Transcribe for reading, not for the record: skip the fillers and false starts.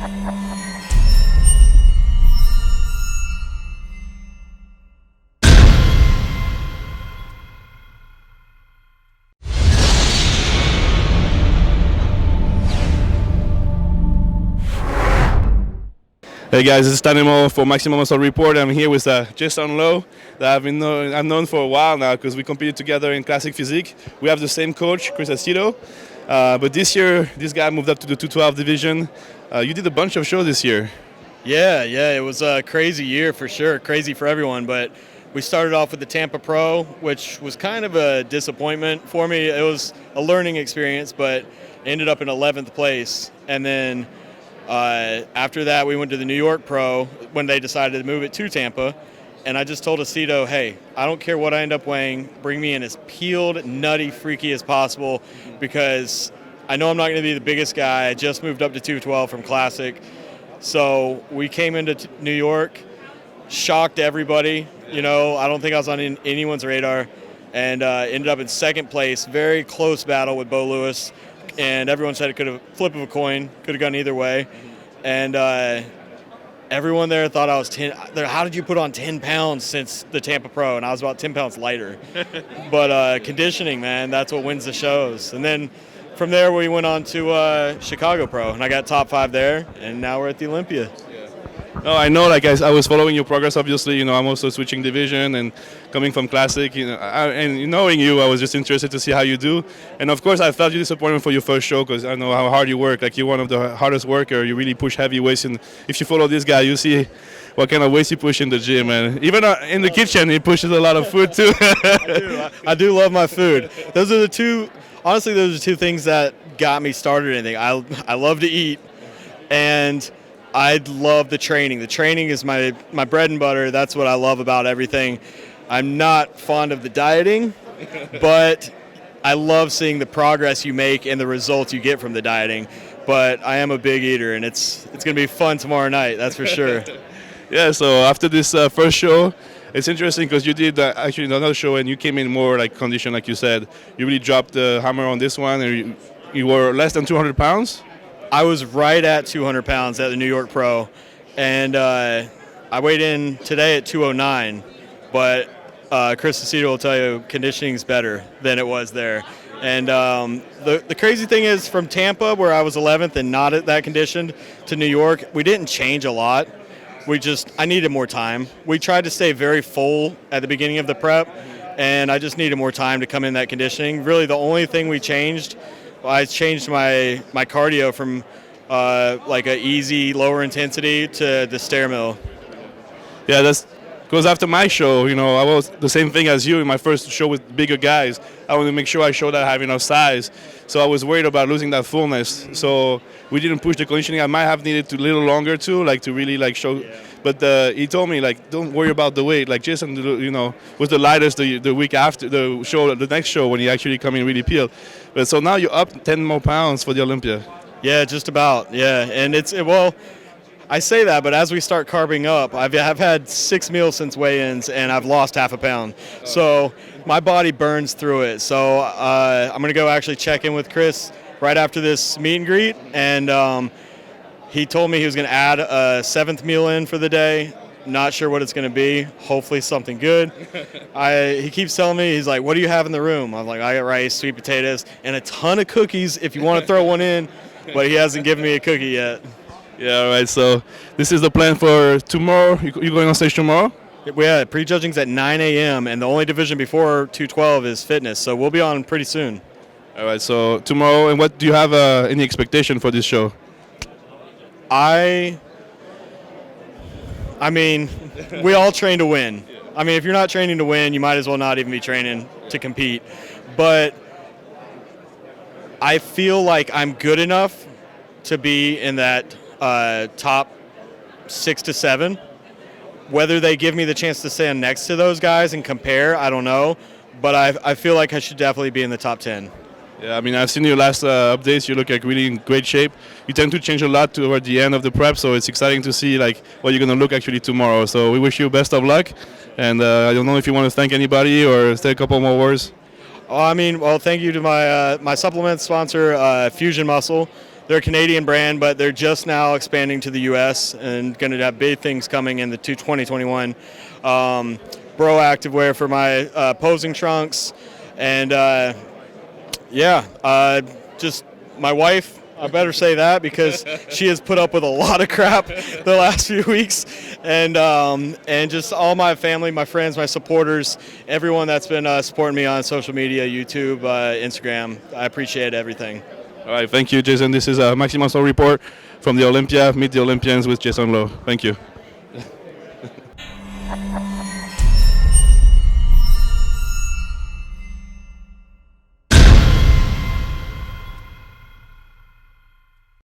Hey guys, this is Stanimal for Maximum Muscle Report. I'm here with Jason Lowe that I've known for a while now because we competed together in Classic Physique. We have the same coach, Chris Aceto, but this year this guy moved up to the 212 division. You did a bunch of shows this year. Yeah, it was a crazy year for sure, crazy for everyone, but we started off with the Tampa Pro, which was kind of a disappointment for me. It was a learning experience, but ended up in 11th place, and then after that, we went to the New York Pro when they decided to move it to Tampa. And I just told Aceto, hey, I don't care what I end up weighing. Bring me in as peeled, nutty, freaky as possible because I know I'm not going to be the biggest guy. I just moved up to 212 from Classic. So we came into New York, shocked everybody. You know, I don't think I was on anyone's radar. And ended up in second place, very close battle with Bo Lewis. And everyone said it could have flip of a coin, could have gone either way. And everyone there thought I was 10. How did you put on 10 pounds since the Tampa Pro? And I was about 10 pounds lighter. But conditioning, man, that's what wins the shows. And then from there we went on to Chicago Pro, and I got top 5 there, and now we're at the Olympia. No, I know. Like I was following your progress. Obviously, you know, I'm also switching division and coming from Classic. You know, and knowing you, I was just interested to see how you do. And of course, I felt you disappointed for your first show because I know how hard you work. Like you're one of the hardest worker. You really push heavy weights. And if you follow this guy, you see what kind of weights he push in the gym. And even in the kitchen, he pushes a lot of food too. I do love my food. Those are the two. Honestly, those are two things that got me started. Anything. I love to eat, and I love the training. The training is my bread and butter. That's what I love about everything. I'm not fond of the dieting, but I love seeing the progress you make and the results you get from the dieting. But I am a big eater, and it's going to be fun tomorrow night, that's for sure. Yeah, so after this first show, it's interesting because you did actually another show, and you came in more like condition, like you said. You really dropped the hammer on this one, and you were less than 200 pounds? I was right at 200 pounds at the New York Pro, and I weighed in today at 209, but Chris Aceto will tell you conditioning is better than it was there. And the crazy thing is from Tampa, where I was 11th and not at that conditioned, to New York, we didn't change a lot. I needed more time. We tried to stay very full at the beginning of the prep, and I just needed more time to come in that conditioning. Really the only thing we changed, I changed my cardio from like a easy, lower intensity to the stair mill. Yeah, that's because after my show, you know, I was the same thing as you in my first show with bigger guys. I wanted to make sure I showed that I have enough size. So I was worried about losing that fullness. So we didn't push the conditioning. I might have needed to a little longer too, like to really like show. Yeah. But he told me like, don't worry about the weight. Like Jason, you know, was the lightest the week after the show, the next show when he actually come in really peeled. But so now you're up 10 more pounds for the Olympia. Yeah, just about. Yeah, and well, I say that, but as we start carbing up, I've had 6 meals since weigh-ins, and I've lost half a pound. So my body burns through it. So I'm going to go actually check in with Chris right after this meet and greet, and he told me he was going to add a 7th meal in for the day. Not sure what it's going to be. Hopefully something good. He keeps telling me, he's like, what do you have in the room? I'm like, I got rice, sweet potatoes, and a ton of cookies if you want to throw one in, but he hasn't given me a cookie yet. Yeah, all right. So this is the plan for tomorrow. You going on stage tomorrow? Yeah, prejudging's at 9 a.m., and the only division before 212 is fitness, so we'll be on pretty soon. All right, so tomorrow, and what do you have any expectation for this show? I mean, we all train to win. I mean, if you're not training to win, you might as well not even be training to compete. But I feel like I'm good enough to be in that top 6 to 7. Whether they give me the chance to stand next to those guys and compare, I don't know. But I feel like I should definitely be in the top 10. Yeah, I mean, I've seen your last updates. You look like really in great shape. You tend to change a lot toward the end of the prep, so it's exciting to see like what you're going to look actually tomorrow. So we wish you best of luck. And I don't know if you want to thank anybody or say a couple more words. I mean, well, thank you to my supplement sponsor, Fusion Muscle. they're a Canadian brand, but they're just now expanding to the U.S. and going to have big things coming in the 2021. Bro activewear for my posing trunks, and just my wife. I better say that because she has put up with a lot of crap the last few weeks, and just all my family, my friends, my supporters, everyone that's been supporting me on social media, YouTube, Instagram. I appreciate everything. All right, thank you, Jason. This is a Maximum Soul report from the Olympia. Meet the Olympians with Jason Lowe. Thank you.